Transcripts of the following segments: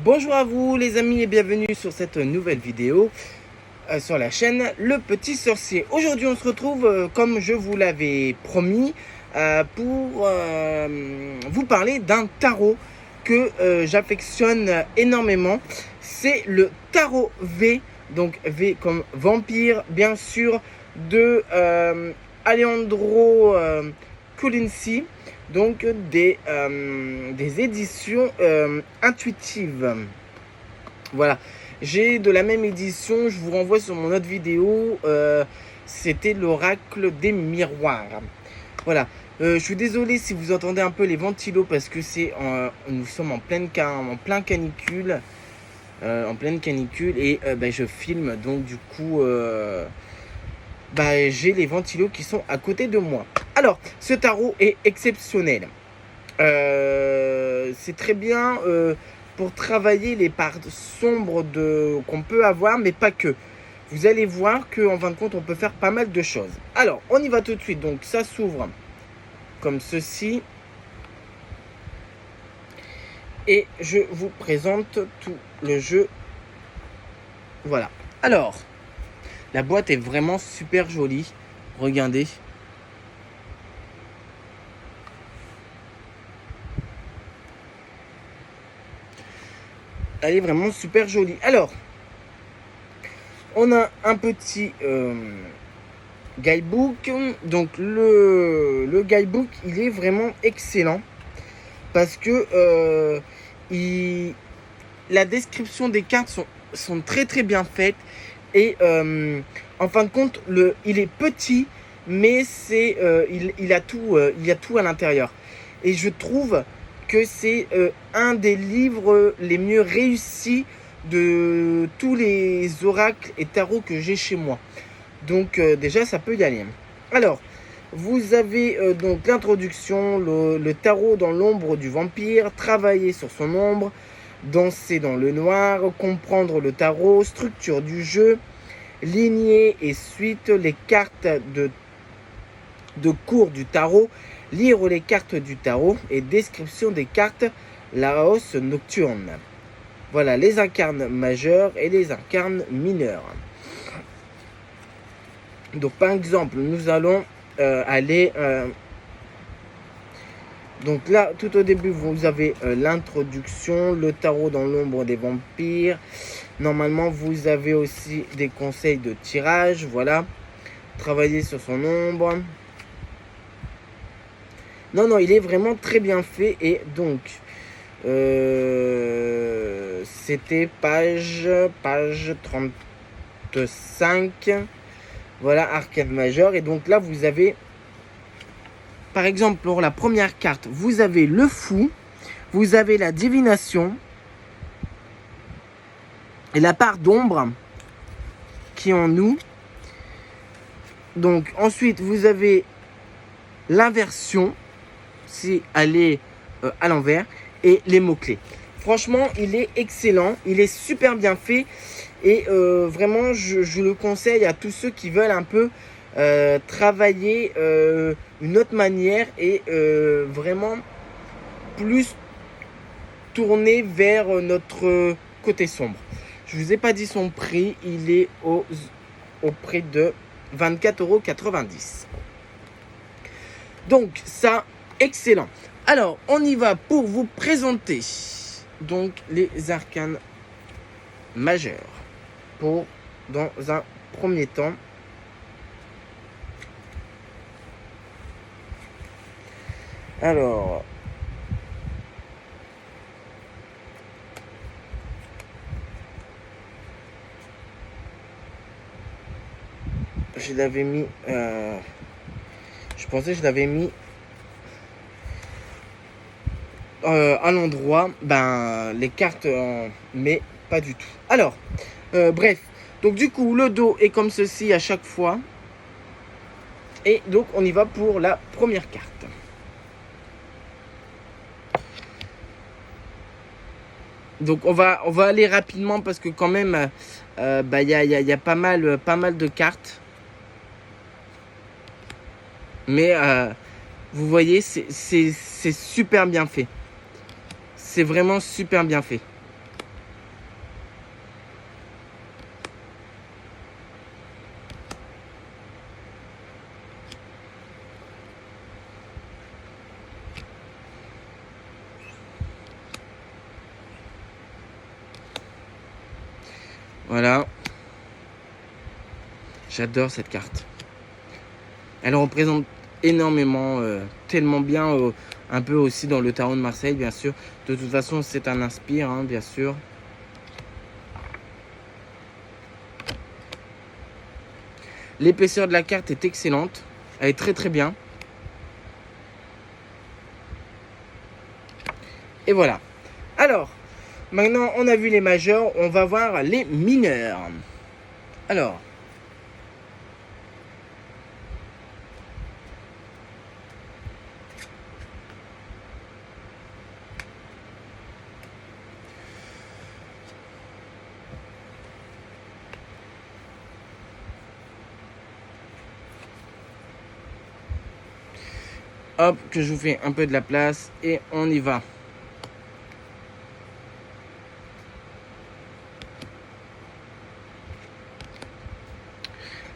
Bonjour à vous les amis et bienvenue sur cette nouvelle vidéo sur la chaîne Le Petit Sorcier. Aujourd'hui on se retrouve comme je vous l'avais promis pour vous parler d'un tarot que j'affectionne énormément. C'est le tarot V, donc V comme vampire bien sûr, de Alejandro Colinci. Donc des éditions intuitives. Voilà, j'ai de la même édition, je vous renvoie sur mon autre vidéo, c'était l'oracle des miroirs. Voilà, je suis désolé si vous entendez un peu les ventilos parce que nous sommes en pleine canicule. Et je filme, donc du coup j'ai les ventilos qui sont à côté de moi. Alors, ce tarot est exceptionnel. C'est très bien pour travailler les parts sombres qu'on peut avoir, mais pas que. Vous allez voir qu'en fin de compte, on peut faire pas mal de choses. Alors, on y va tout de suite. Donc, ça s'ouvre comme ceci. Et je vous présente tout le jeu. Voilà. Alors, la boîte est vraiment super jolie. Regardez. Elle est vraiment super jolie. Alors, on a un petit guidebook. Donc, le guidebook, il est vraiment excellent. Parce que la description des cartes sont très très bien faites. Et en fin de compte, il est petit, mais il y a tout à l'intérieur. Et je trouve que c'est un des livres les mieux réussis de tous les oracles et tarots que j'ai chez moi. Donc déjà, ça peut y aller. Alors, vous avez donc l'introduction, le tarot dans l'ombre du vampire, travailler sur son ombre, danser dans le noir, comprendre le tarot, structure du jeu, lignée et suite, les cartes de cours du tarot, lire les cartes du tarot et description des cartes, la hausse nocturne. Voilà, les incarnes majeurs et les incarnes mineurs. Donc par exemple, nous allons aller... donc là, tout au début, vous avez l'introduction, le tarot dans l'ombre des vampires. Normalement, vous avez aussi des conseils de tirage, voilà. Travailler sur son ombre. Non, il est vraiment très bien fait. Et donc, c'était page 35. Voilà, arcade majeur. Et donc là, vous avez, par exemple, pour la première carte, vous avez le fou. Vous avez la divination. Et la part d'ombre qui est en nous. Donc ensuite, vous avez l'inversion. Si elle est à l'envers. Et les mots-clés. Franchement, il est excellent. Il est super bien fait. Et vraiment, je le conseille à tous ceux qui veulent un peu travailler une autre manière. Et vraiment plus tourner vers notre côté sombre. Je ne vous ai pas dit son prix. Il est au prix de 24,90 €. Donc ça, excellent. Alors, on y va pour vous présenter donc les arcanes majeurs. Dans un premier temps, alors, je l'avais mis, je pensais que je l'avais mis à l'endroit, les cartes, mais pas du tout. Alors, bref, donc du coup, le dos est comme ceci à chaque fois. Et donc, on y va pour la première carte. Donc, on va aller rapidement parce que quand même, il y a pas mal de cartes. Mais vous voyez, c'est super bien fait. C'est vraiment super bien fait. Voilà. J'adore cette carte. Elle représente énormément, tellement bien, un peu aussi dans le tarot de Marseille, bien sûr. De toute façon, c'est un inspire, hein, bien sûr. L'épaisseur de la carte est excellente. Elle est très très bien. Et voilà. Alors, maintenant on a vu les majeurs, on va voir les mineurs. Alors. Hop, que je vous fais un peu de la place et on y va.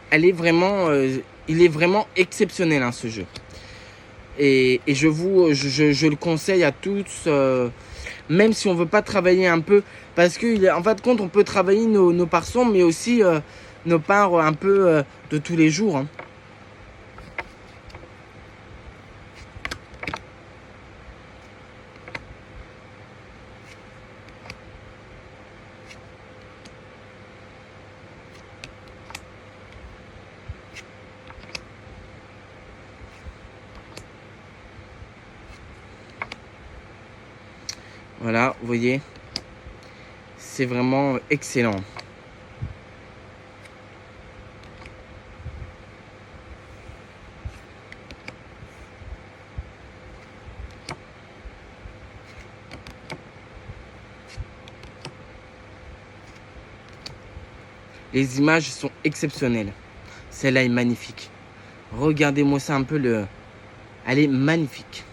Elle est vraiment, il est vraiment exceptionnel, hein, ce jeu. Et je le conseille à tous, même si on veut pas travailler un peu, parce qu'en fin de compte, on peut travailler nos parts sombres, mais aussi nos parts un peu de tous les jours, hein. Voilà, vous voyez, c'est vraiment excellent. Les images sont exceptionnelles. Celle-là est magnifique. Regardez-moi ça un peu, elle est magnifique.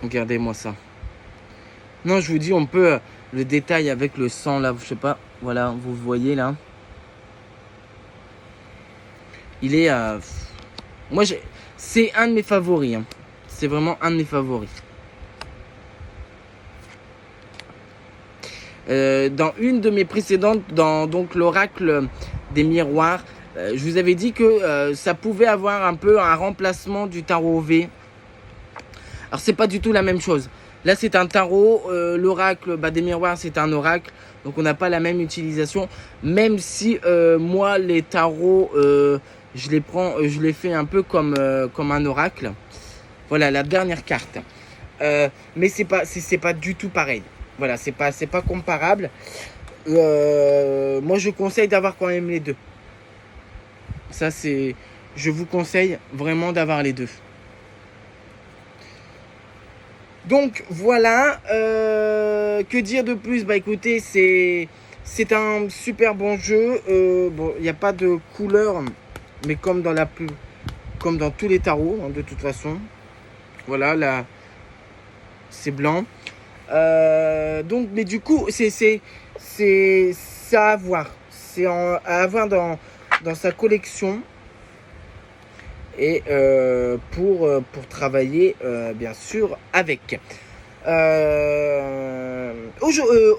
Regardez-moi ça. Non, je vous dis, on peut le détail avec le sang là, je sais pas. Voilà, vous voyez là. Il est, moi, c'est un de mes favoris, hein. C'est vraiment un de mes favoris. Dans une de mes précédentes, dans donc l'oracle des miroirs, je vous avais dit que ça pouvait avoir un peu un remplacement du tarot V. Alors c'est pas du tout la même chose. Là c'est un tarot, l'oracle des miroirs c'est un oracle, donc on n'a pas la même utilisation. Même si moi les tarots, je les fais un peu comme un oracle. Voilà la dernière carte. Mais c'est pas du tout pareil. Voilà, c'est pas comparable. Moi je conseille d'avoir quand même les deux. Ça c'est, je vous conseille vraiment d'avoir les deux. Donc voilà, que dire de plus? Bah écoutez, c'est un super bon jeu. Bon, il n'y a pas de couleur, mais comme dans tous les tarots, hein, de toute façon. Voilà, là, c'est blanc. Donc, mais du coup, c'est à avoir. C'est à avoir dans sa collection. Et pour travailler bien sûr avec.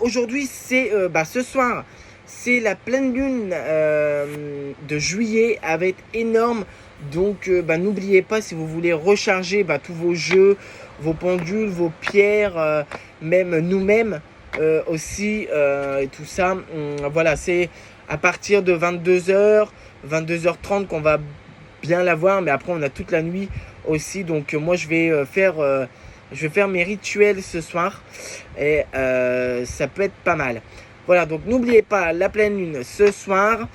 Aujourd'hui c'est ce soir c'est la pleine lune de juillet, avec énorme. Donc n'oubliez pas, si vous voulez recharger tous vos jeux, vos pendules, vos pierres, même nous-mêmes aussi, et tout ça, voilà, c'est à partir de 22h 22h30 qu'on va bien l'avoir, mais après on a toute la nuit aussi. Donc moi je vais faire mes rituels ce soir, et ça peut être pas mal. Voilà, donc n'oubliez pas la pleine lune ce soir,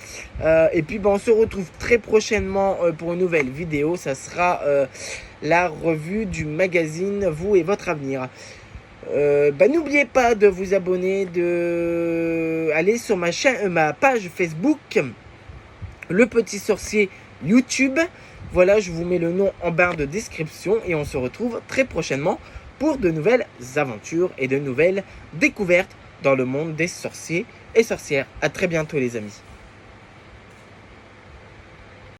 et puis on se retrouve très prochainement pour une nouvelle vidéo. Ça sera la revue du magazine Vous et votre avenir. N'oubliez pas de vous abonner, de aller sur ma page Facebook, Le Petit Sorcier YouTube. Voilà, je vous mets le nom en barre de description et on se retrouve très prochainement pour de nouvelles aventures et de nouvelles découvertes dans le monde des sorciers et sorcières. À très bientôt les amis.